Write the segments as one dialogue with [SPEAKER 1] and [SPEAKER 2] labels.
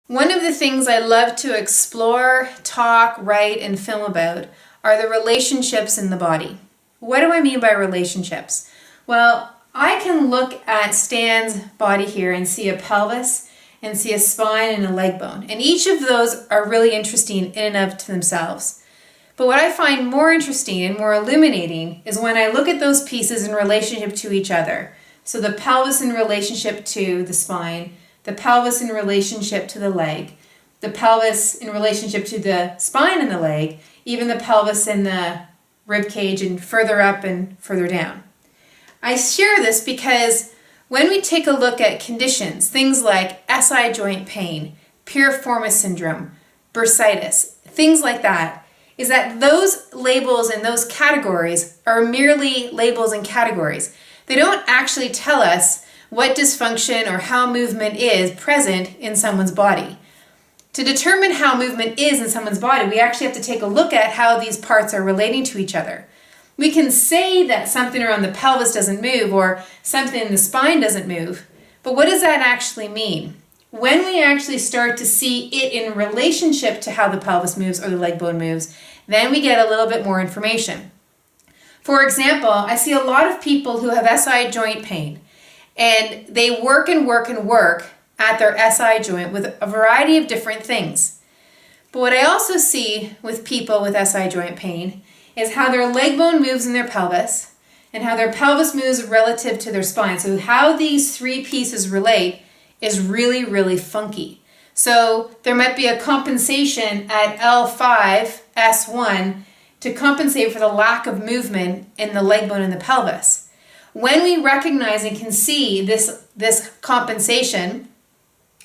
[SPEAKER 1] One of the things I love to explore, talk, write, and film about are the relationships in the body. What do I mean by relationships? Well, I can look at Stan's body here and see a pelvis and see a spine and a leg bone. And each of those are really interesting in and of to themselves. But what I find more interesting and more illuminating is when I look at those pieces in relationship to each other. So the pelvis in relationship to the spine, the pelvis in relationship to the leg, the pelvis in relationship to the spine and the leg, even the pelvis in the rib cage and further up and further down. I share this because when we take a look at conditions, things like SI joint pain, piriformis syndrome, bursitis, things like that, is that those labels and those categories are merely labels and categories. They don't actually tell us what dysfunction or how movement is present in someone's body. To determine how movement is in someone's body, we actually have to take a look at how these parts are relating to each other. We can say that something around the pelvis doesn't move or something in the spine doesn't move, but what does that actually mean? When we actually start to see it in relationship to how the pelvis moves or the leg bone moves, then we get a little bit more information. For example, I see a lot of people who have SI joint pain, and they work and work and work at their SI joint with a variety of different things. But what I also see with people with SI joint pain is how their leg bone moves in their pelvis and how their pelvis moves relative to their spine. So how these three pieces relate is really, really funky. So there might be a compensation at L5, S1 to compensate for the lack of movement in the leg bone and the pelvis. When we recognize and can see this compensation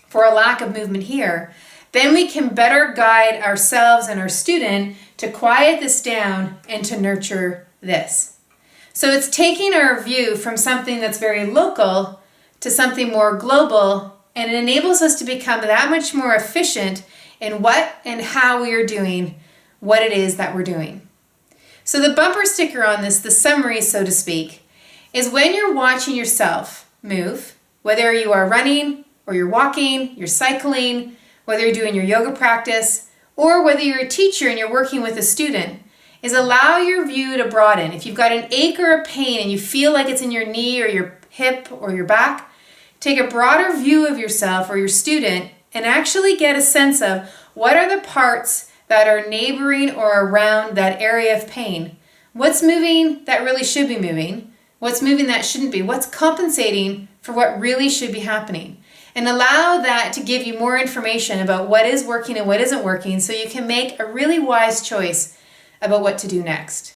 [SPEAKER 1] for a lack of movement here, then we can better guide ourselves and our student to quiet this down and to nurture this. So it's taking our view from something that's very local to something more global, and it enables us to become that much more efficient in what and how we are doing what it is that we're doing. So the bumper sticker on this, the summary, so to speak, is when you're watching yourself move, whether you are running or you're walking, you're cycling, whether you're doing your yoga practice, or whether you're a teacher and you're working with a student, is allow your view to broaden. If you've got an ache or a pain and you feel like it's in your knee or your hip or your back, take a broader view of yourself or your student and actually get a sense of what are the parts that are neighboring or around that area of pain. What's moving that really should be moving? What's moving that shouldn't be? What's compensating for what really should be happening? And allow that to give you more information about what is working and what isn't working so you can make a really wise choice about what to do next.